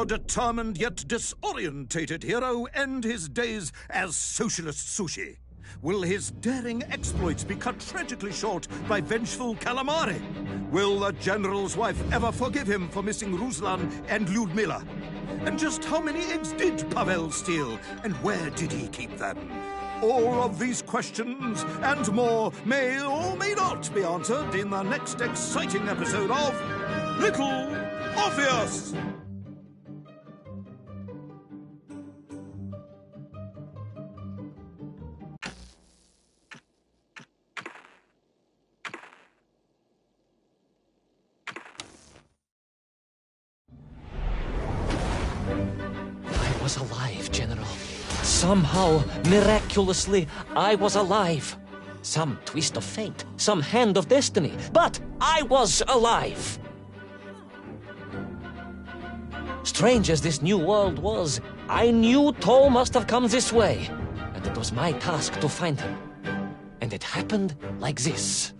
our determined yet disorientated hero end his days as Socialist Sushi? Will his daring exploits be cut tragically short by vengeful calamari? Will the general's wife ever forgive him for missing Ruslan and Lyudmila? And just how many eggs did Pavel steal, and where did he keep them? All of these questions and more may or may not be answered in the next exciting episode of Little Orpheus! I was alive, General. Somehow, miraculously, I was alive. Some twist of fate, some hand of destiny, but I was alive. Strange as this new world was, I knew Toll must have come this way, and it was my task to find him. And it happened like this.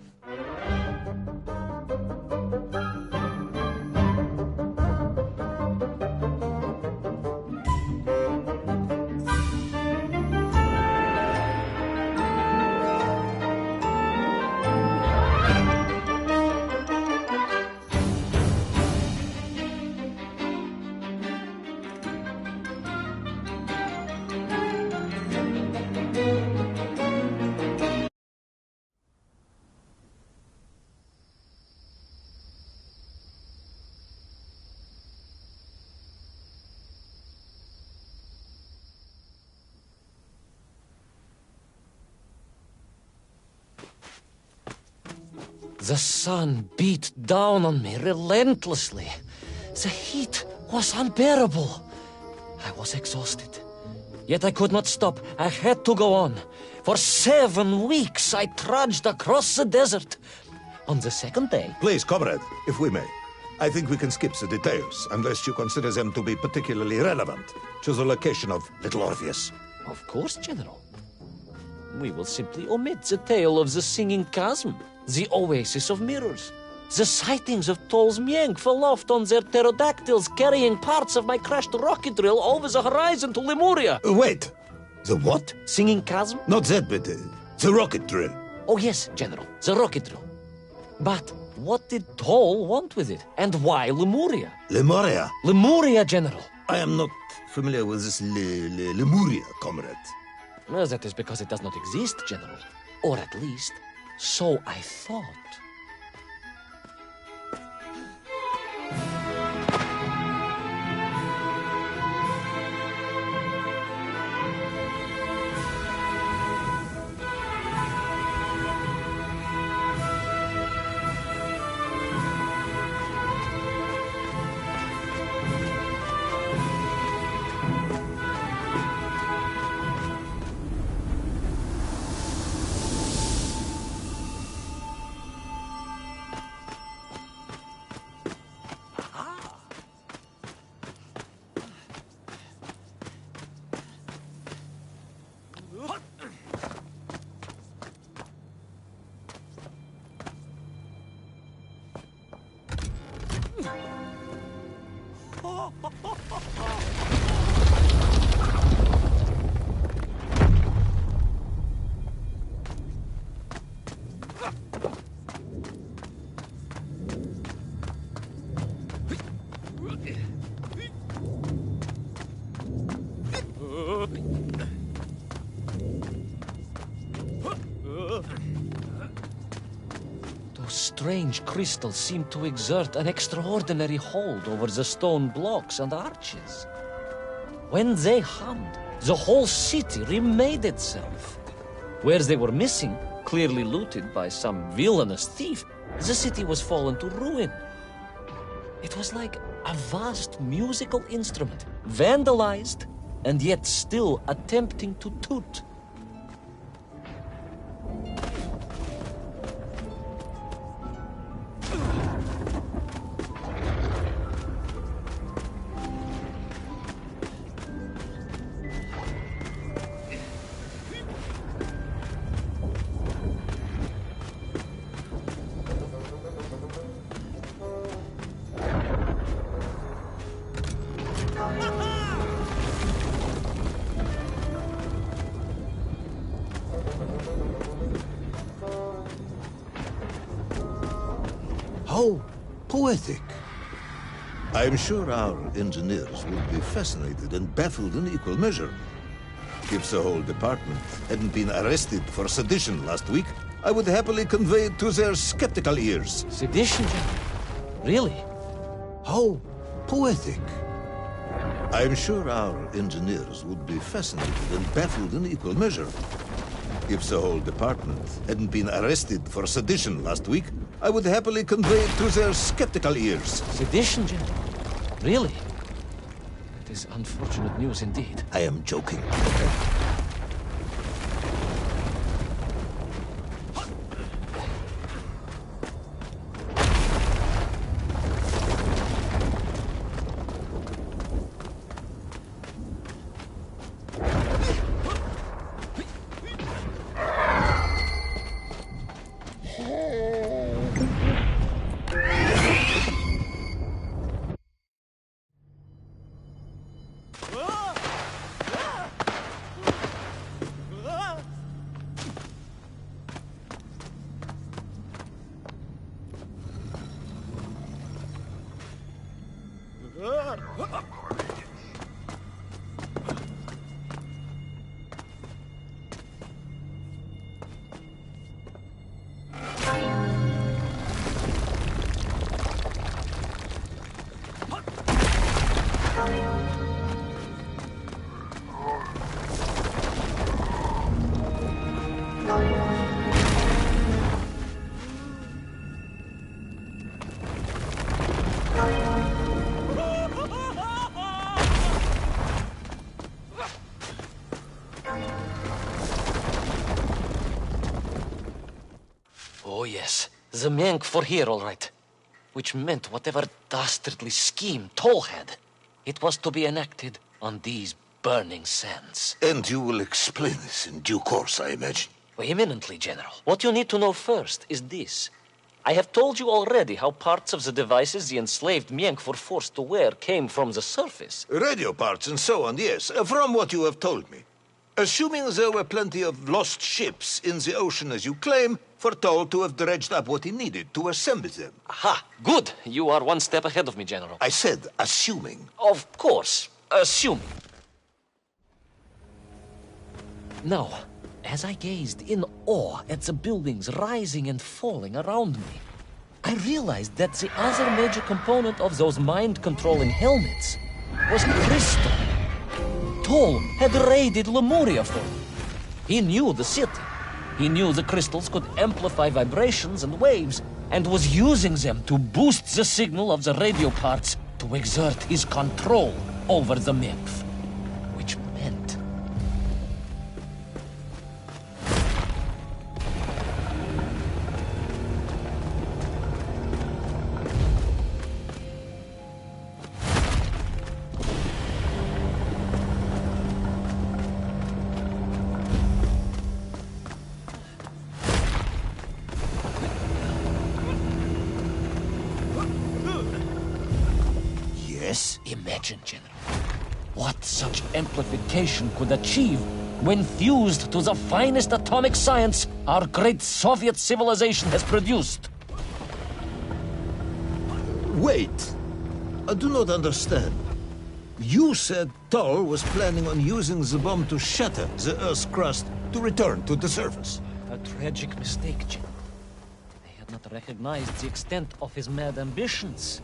The sun beat down on me relentlessly. The heat was unbearable. I was exhausted. Yet I could not stop. I had to go on. For 7 weeks I trudged across the desert. On the second day... Please, comrade, if we may. I think we can skip the details, unless you consider them to be particularly relevant to the location of Little Orpheus. Of course, General. We will simply omit the tale of the singing chasm, the oasis of mirrors, the sightings of Toll's Mienk aloft on their pterodactyls carrying parts of my crashed rocket drill over the horizon to Lemuria. Wait, the what? Singing chasm? Not that, but the rocket drill. Oh yes, General, the rocket drill. But what did Toll want with it? And why Lemuria? Lemuria? Lemuria, General. I am not familiar with this Lemuria, comrade. Well, that is because it does not exist, General. Or at least, so I thought. Those strange crystals seem to exert an extraordinary hold over the stone blocks and arches. When they hummed, the whole city remade itself. Where they were missing, clearly looted by some villainous thief, the city was fallen to ruin. It was like a vast musical instrument, vandalized, and yet still attempting to toot. How poetic. I'm sure our engineers would be fascinated and baffled in equal measure. If the whole department hadn't been arrested for sedition last week, I would happily convey it to their skeptical ears. Sedition, General? Really? How poetic. I'm sure our engineers would be fascinated and baffled in equal measure. If the whole department hadn't been arrested for sedition last week, I would happily convey it to their skeptical ears. Sedition, General? Really? That is unfortunate news indeed. I am joking. Oh, yes. The Menk were here, all right. Which meant whatever dastardly scheme Toll had, it was to be enacted on these burning sands. And you will explain this in due course, I imagine. Imminently, General. What you need to know first is this. I have told you already how parts of the devices the enslaved Menk were forced to wear came from the surface. Radio parts and so on, yes, from what you have told me. Assuming there were plenty of lost ships in the ocean as you claim, for Toll to have dredged up what he needed to assemble them. Aha! Good! You are one step ahead of me, General. I said assuming. Of course. Assuming. Now, as I gazed in awe at the buildings rising and falling around me, I realized that the other major component of those mind-controlling helmets was crystal. Toll had raided Lemuria for me. He knew the city. He knew the crystals could amplify vibrations and waves, and was using them to boost the signal of the radio parts to exert his control over the Menk. Which meant... Yes? Imagine, General, what such amplification could achieve when fused to the finest atomic science our great Soviet civilization has produced. Wait. I do not understand. You said Toll was planning on using the bomb to shatter the Earth's crust to return to the surface. A tragic mistake, General. I had not recognized the extent of his mad ambitions.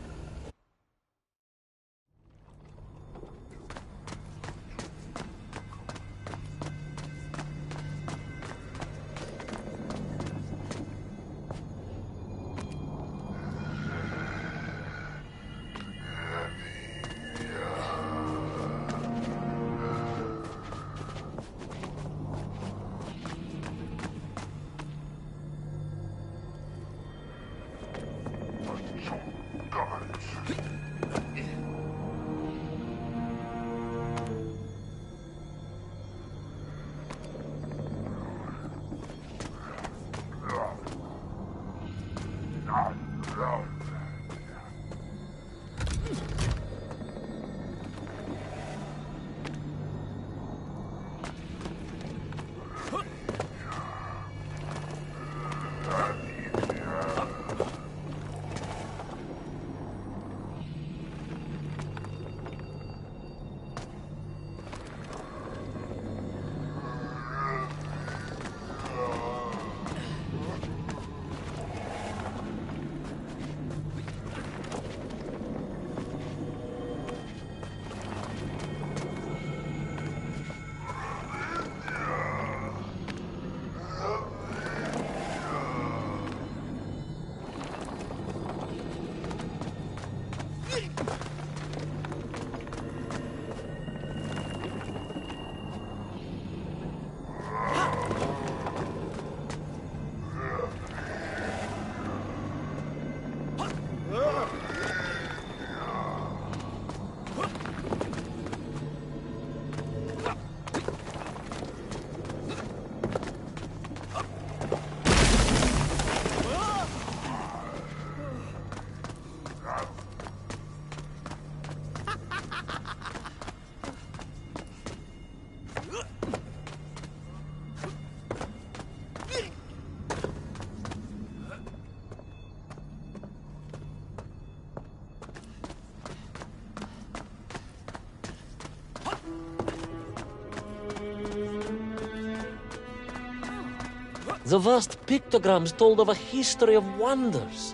The vast pictograms told of a history of wonders.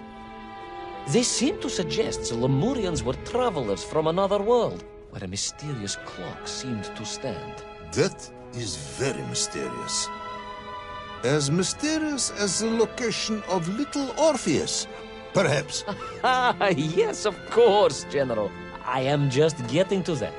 They seem to suggest the Lemurians were travelers from another world, where a mysterious clock seemed to stand. That is very mysterious. As mysterious as the location of little Orpheus, perhaps. Ah, yes, of course, General. I am just getting to that.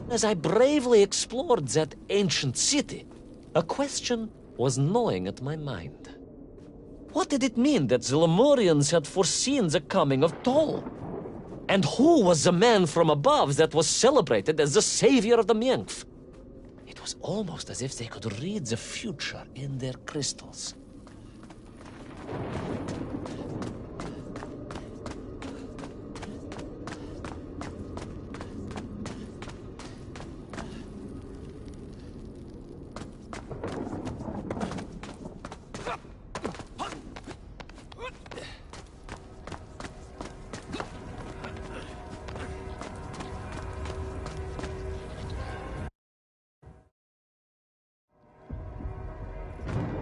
As I bravely explored that ancient city, a question was gnawing at my mind. What did it mean that the Lemurians had foreseen the coming of Tol? And who was the man from above that was celebrated as the savior of the Miengf? It was almost as if they could read the future in their crystals.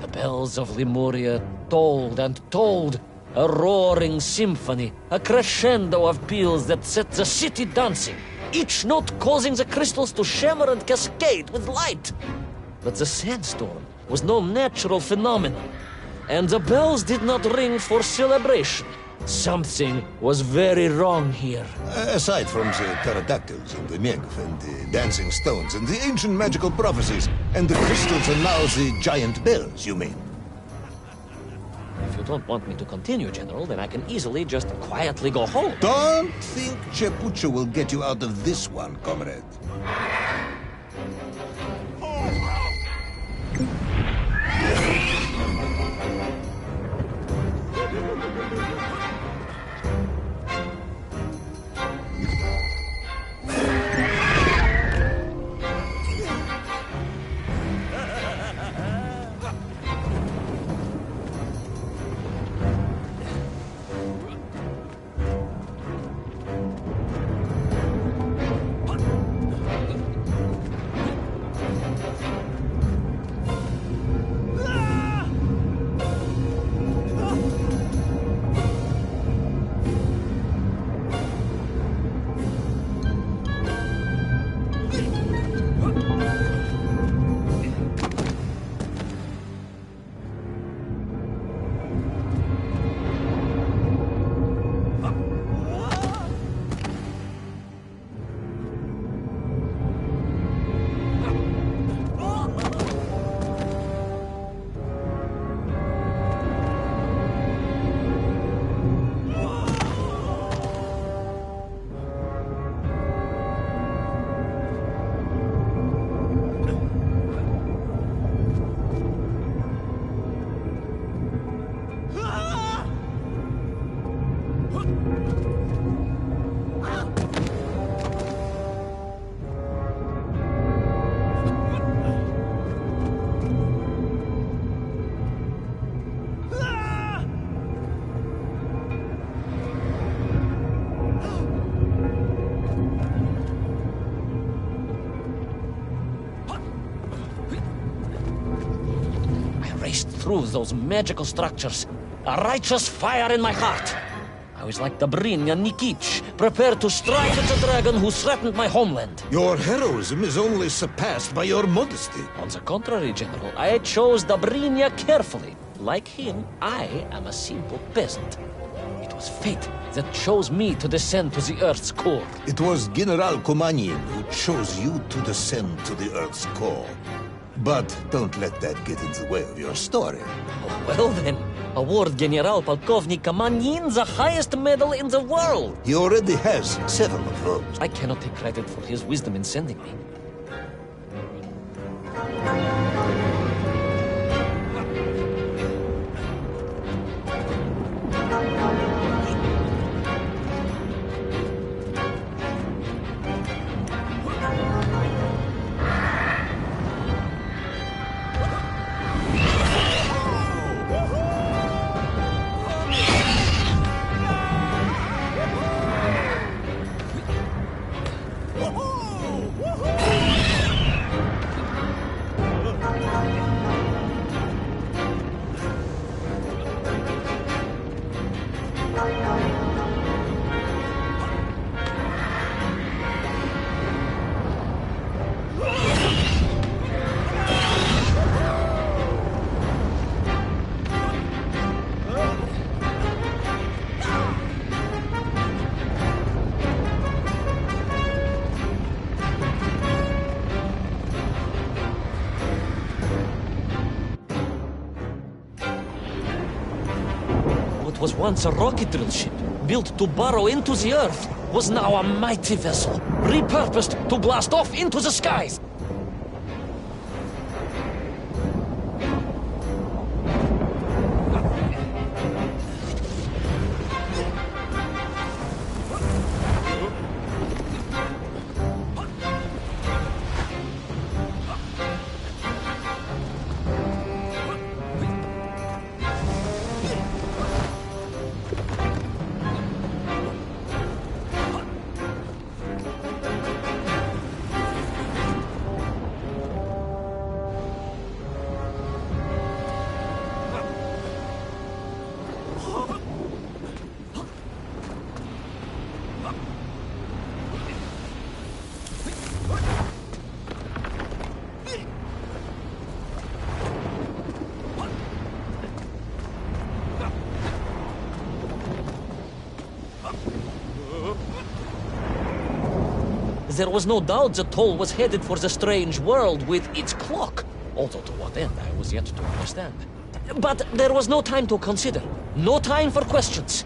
The bells of Lemuria tolled and tolled, a roaring symphony, a crescendo of peals that set the city dancing, each note causing the crystals to shimmer and cascade with light. But the sandstorm was no natural phenomenon, and the bells did not ring for celebration. Something was very wrong here. Aside from the pterodactyls and the Miengf and the dancing stones and the ancient magical prophecies and the crystals and now the giant bells, you mean? If you don't want me to continue, General, then I can easily just quietly go home. Don't think Chepucho will get you out of this one, comrade. through those magical structures, a righteous fire in my heart. I was like Dobrynya Nikitch, prepared to strike at the dragon who threatened my homeland. Your heroism is only surpassed by your modesty. On the contrary, General, I chose Dobrynya carefully. Like him, I am a simple peasant. It was fate that chose me to descend to the Earth's core. It was General Komanin who chose you to descend to the Earth's core. But don't let that get in the way of your story. Oh, well then, award General Polkovnik Kamanin the highest medal in the world. He already has several of those. I cannot take credit for his wisdom in sending me. What was once a rocket drill ship, built to burrow into the Earth, was now a mighty vessel, repurposed to blast off into the skies. There was no doubt the toll was headed for the strange world with its clock. Although to what end, I was yet to understand. But there was no time to consider. No time for questions.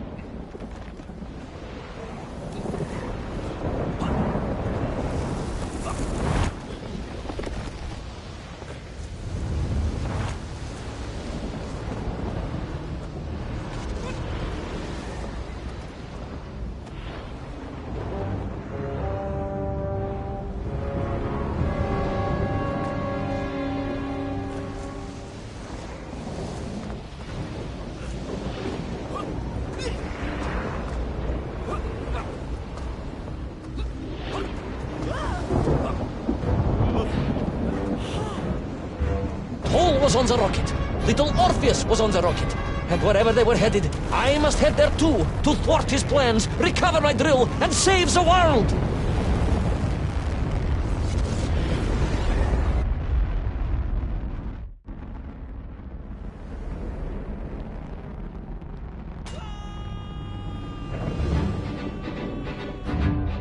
Was on the rocket. Little Orpheus was on the rocket. And wherever they were headed, I must head there too, to thwart his plans, recover my drill, and save the world!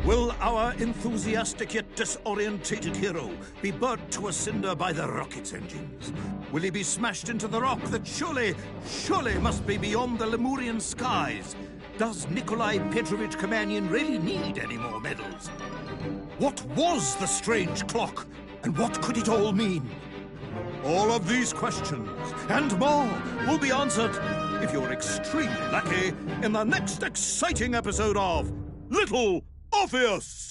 Will our enthusiastic yet disorientated hero be burnt to a cinder by the rocket's engines? Will he be smashed into the rock that surely must be beyond the Lemurian skies? Does Nikolai Petrovich Kamanin really need any more medals? What was the strange clock, and what could it all mean? All of these questions, and more, will be answered, if you're extremely lucky, in the next exciting episode of Little Orpheus!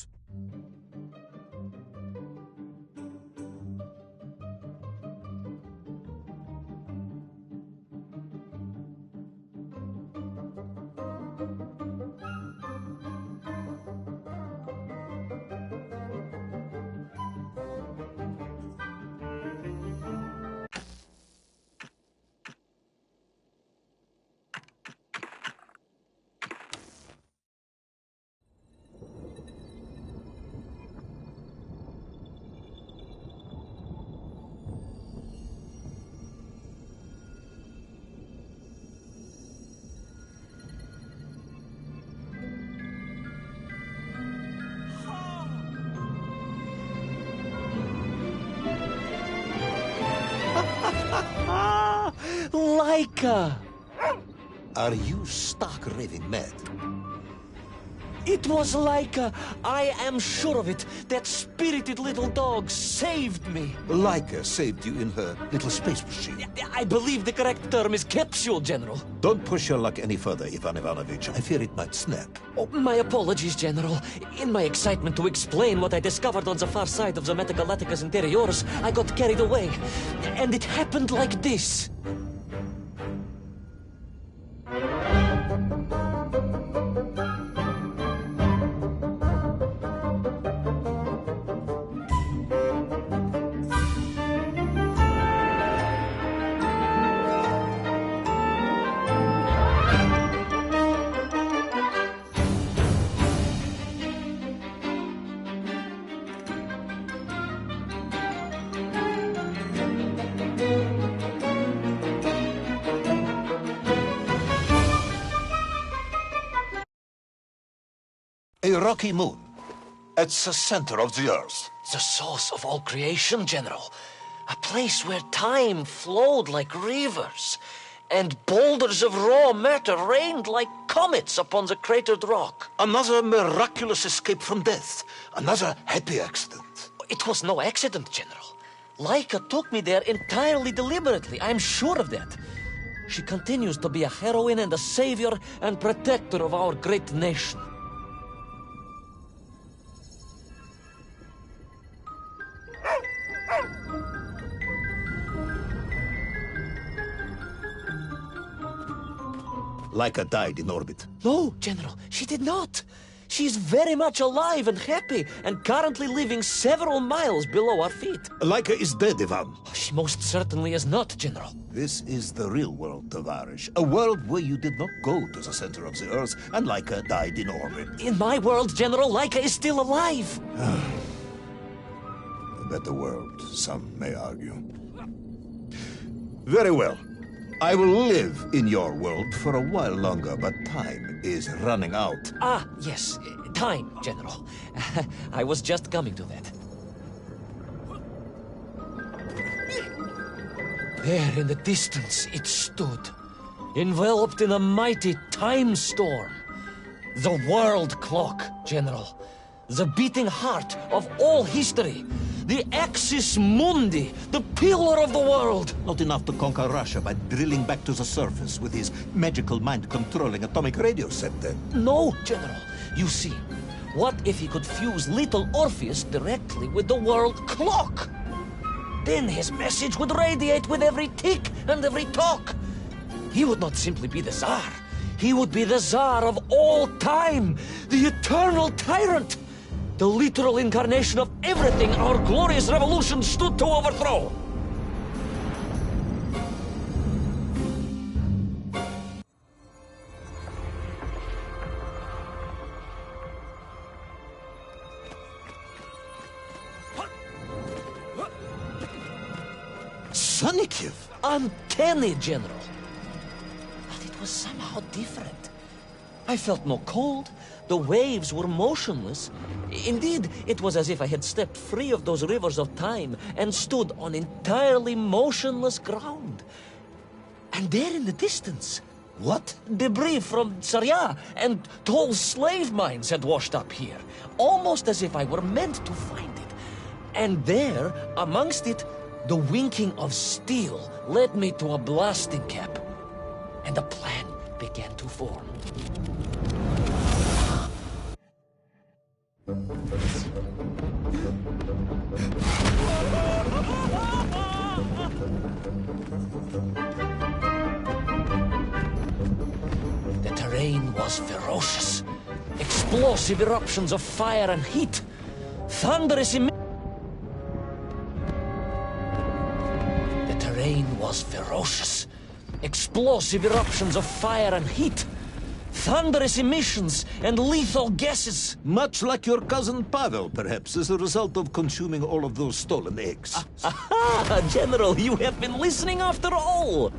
Laika! Are you stark raving mad? It was Laika. I am sure of it. That spirited little dog saved me. Laika saved you in her little space machine. I believe the correct term is capsule, General. Don't push your luck any further, Ivan Ivanovich. I fear it might snap. Oh, my apologies, General. In my excitement to explain what I discovered on the far side of the Metagalatticus Interiores, I got carried away. And it happened like this. A rocky moon. It's the center of the Earth. The source of all creation, General. A place where time flowed like rivers, and boulders of raw matter rained like comets upon the cratered rock. Another miraculous escape from death. Another happy accident. It was no accident, General. Laika took me there entirely deliberately. I'm sure of that. She continues to be a heroine and a savior and protector of our great nation. Laika died in orbit. No, General, she did not. She's very much alive and happy, and currently living several miles below our feet. Laika is dead, Ivan. She most certainly is not, General. This is the real world, Tavarish. A world where you did not go to the center of the Earth, and Laika died in orbit. In my world, General, Laika is still alive. A better world, some may argue. Very well. I will live in your world for a while longer, but time is running out. Ah, yes, time, General. I was just coming to that. There in the distance it stood, enveloped in a mighty time storm. The world clock, General. The beating heart of all history. The axis mundi, the pillar of the world. Not enough to conquer Russia by drilling back to the surface with his magical mind-controlling atomic radio set then. No, General. You see, what if he could fuse little Orpheus directly with the world clock? Then his message would radiate with every tick and every talk. He would not simply be the Tsar. He would be the Tsar of all time, the eternal tyrant. The literal incarnation of everything our glorious revolution stood to overthrow. Sonikiv! Uncanny, General. But it was somehow different. I felt no cold. The waves were motionless. Indeed, it was as if I had stepped free of those rivers of time and stood on entirely motionless ground. And there in the distance... What? Debris from Tsarya and tall slave mines had washed up here, almost as if I were meant to find it. And there, amongst it, the winking of steel led me to a blasting cap. And a plan began to form. The terrain was ferocious. Explosive eruptions of fire and heat. Thunderous The terrain was ferocious. Explosive eruptions of fire and heat. Thunderous emissions and lethal gases. Much like your cousin Pavel, perhaps, as a result of consuming all of those stolen eggs. Aha! General, you have been listening after all!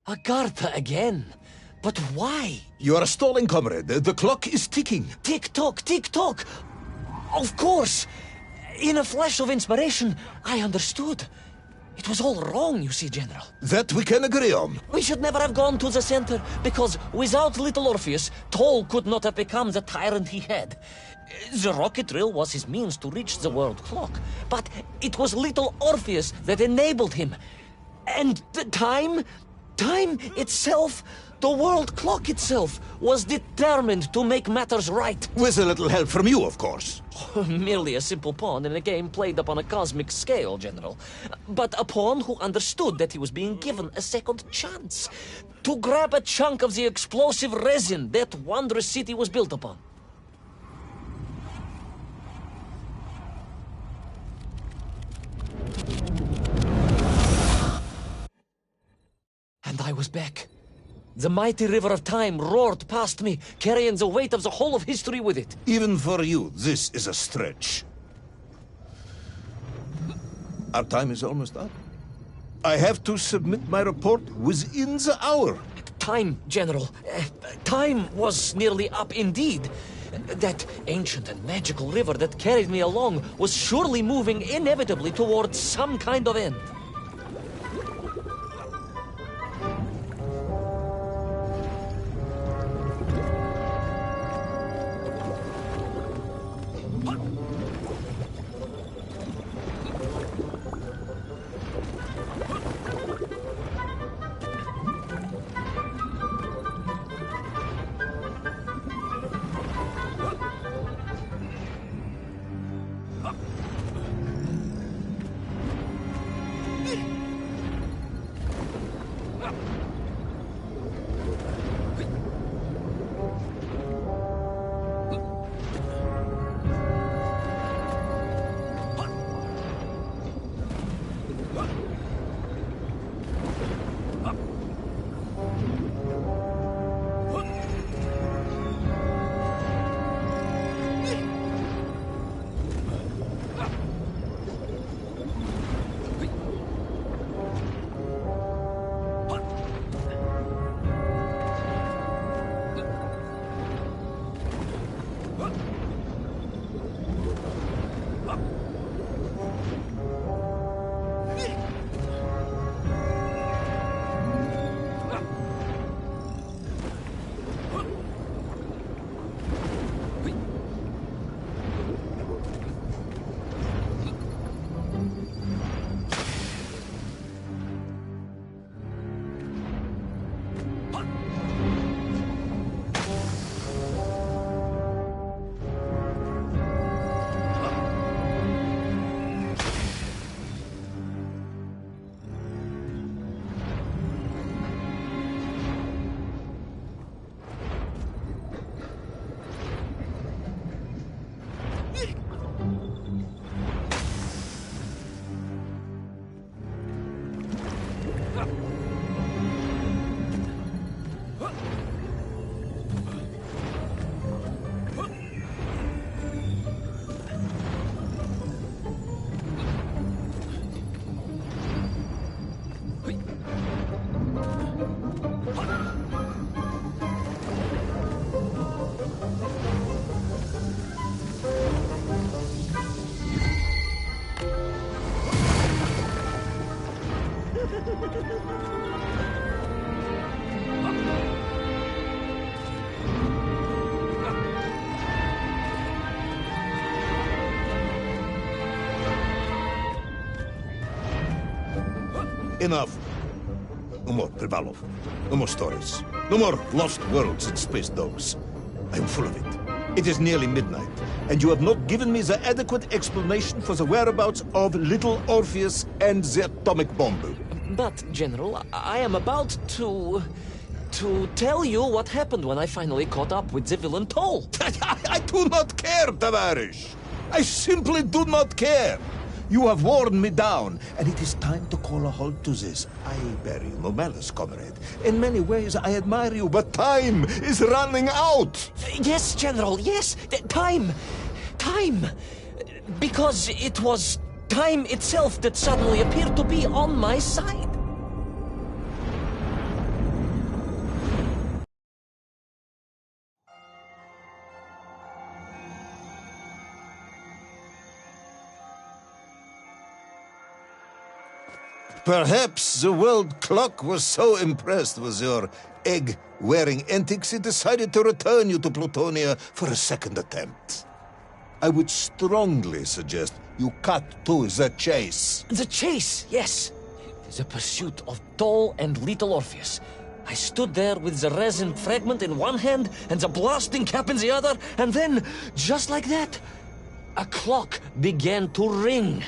Agartha again? But why? You are stalling, comrade. The clock is ticking. Tick-tock, tick-tock! Of course! In a flash of inspiration, I understood. It was all wrong, you see, General. That we can agree on. We should never have gone to the center, because without little Orpheus, Toll could not have become the tyrant he had. The rocket drill was his means to reach the world clock, but it was little Orpheus that enabled him. And the time itself, the world clock itself, was determined to make matters right. With a little help from you, of course. Merely a simple pawn in a game played upon a cosmic scale, General. But a pawn who understood that he was being given a second chance to grab a chunk of the explosive resin that wondrous city was built upon. And I was back. The mighty river of time roared past me, carrying the weight of the whole of history with it. Even for you, this is a stretch. Our time is almost up. I have to submit my report within the hour. Time, General. Time was nearly up indeed. That ancient and magical river that carried me along was surely moving inevitably towards some kind of end. Enough. No more Privalov. No more stories. No more lost worlds and space dogs. I'm full of it. It is nearly midnight, and you have not given me the adequate explanation for the whereabouts of little Orpheus and the atomic bomb. But, General, I am about to tell you what happened when I finally caught up with the villain Toll. I do not care, Tavarish. I simply do not care. You have worn me down, and it is time to call a halt to this. I bear you no malice, comrade. In many ways, I admire you, but time is running out. Yes, General, yes. Time. Time. Because it was time itself that suddenly appeared to be on my side. Perhaps the world clock was so impressed with your egg-wearing antics it decided to return you to Plutonia for a second attempt. I would strongly suggest you cut to the chase. The chase, yes. The pursuit of tall and little Orpheus. I stood there with the resin fragment in one hand and the blasting cap in the other, and then, just like that, a clock began to ring.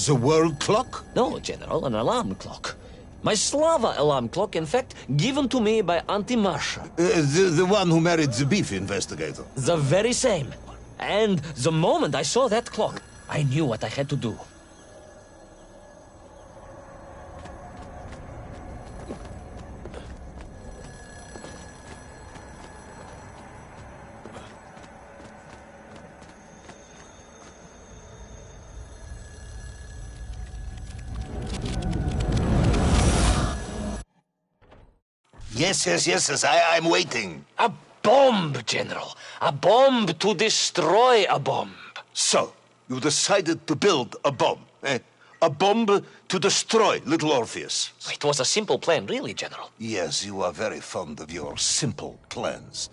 The world clock? No, General, an alarm clock. My Slava alarm clock, in fact, given to me by Auntie Marsha. The one who married the beef investigator. The very same. And the moment I saw that clock, I knew what I had to do. Yes, I'm waiting. A bomb, General. A bomb to destroy a bomb. So, you decided to build a bomb, eh? A bomb to destroy little Orpheus. It was a simple plan, really, General. Yes, you are very fond of your simple plans.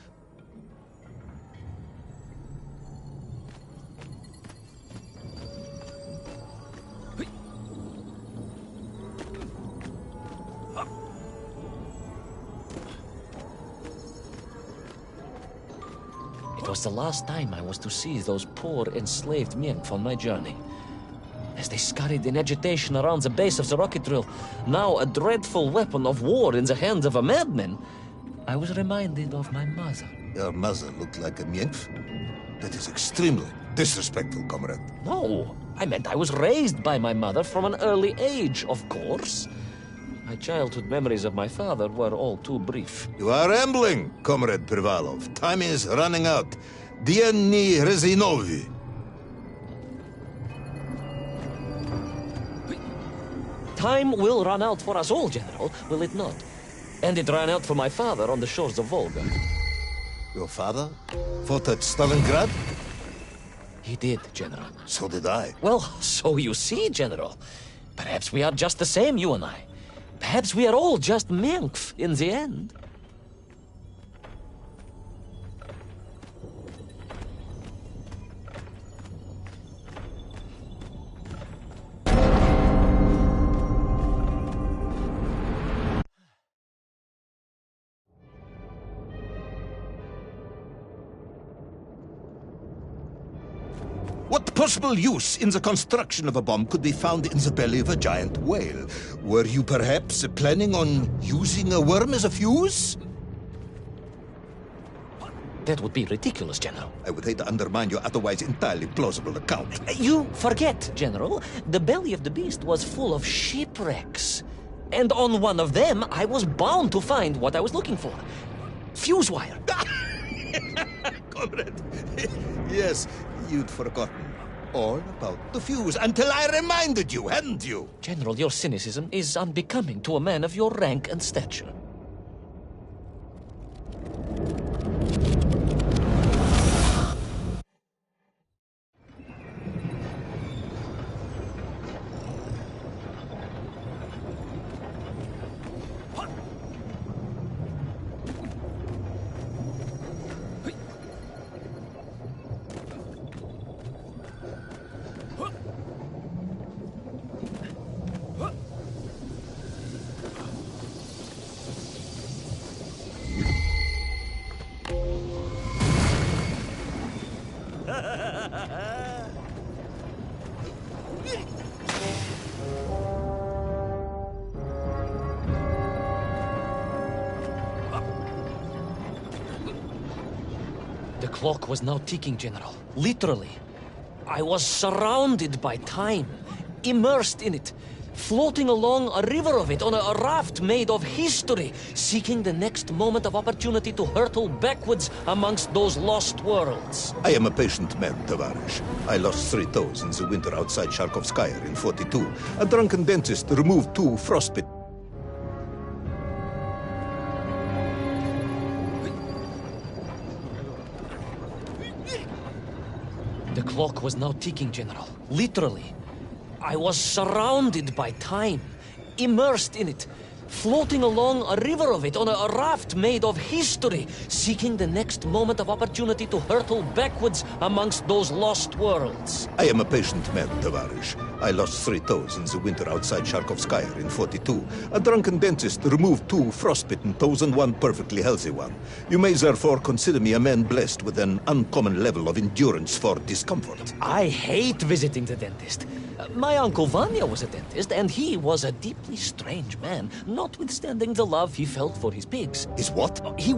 It was the last time I was to see those poor enslaved men on my journey. As they scurried in agitation around the base of the rocket drill, now a dreadful weapon of war in the hands of a madman, I was reminded of my mother. Your mother looked like a nymph? That is extremely disrespectful, comrade. No, I meant I was raised by my mother from an early age, of course. My childhood memories of my father were all too brief. You are rambling, Comrade Privalov. Time is running out. Dieni Rezinovi. Time will run out for us all, General, will it not? And it ran out for my father on the shores of Volga. Your father fought at Stalingrad? He did, General. So did I. Well, so you see, General. Perhaps we are just the same, you and I. Perhaps we are all just Menkf in the end. What possible use in the construction of a bomb could be found in the belly of a giant whale? Were you perhaps planning on using a worm as a fuse? That would be ridiculous, General. I would hate to undermine your otherwise entirely plausible account. You forget, General. The belly of the beast was full of shipwrecks. And on one of them, I was bound to find what I was looking for. Fuse wire. Comrade, yes, you'd forgotten all about the fuse until I reminded you, hadn't you? General, your cynicism is unbecoming to a man of your rank and stature. The clock was now ticking, General. Literally. I was surrounded by time, immersed in it, floating along a river of it on a raft made of history, seeking the next moment of opportunity to hurtle backwards amongst those lost worlds. I am a patient man, Tavarish. I lost 3 toes in the winter outside Sharkovskaya in 42. A drunken dentist removed 2 frostbite. The clock was now ticking, General. Literally. I was surrounded by time, immersed in it, floating along a river of it on a raft made of history, seeking the next moment of opportunity to hurtle backwards amongst those lost worlds. I am a patient man, Tavarish. I lost 3 toes in the winter outside Sharkovskaya in 42. A drunken dentist removed 2 frostbitten toes and 1 perfectly healthy one. You may therefore consider me a man blessed with an uncommon level of endurance for discomfort. I hate visiting the dentist. My uncle Vanya was a dentist, and he was a deeply strange man, notwithstanding the love he felt for his pigs. Is what? He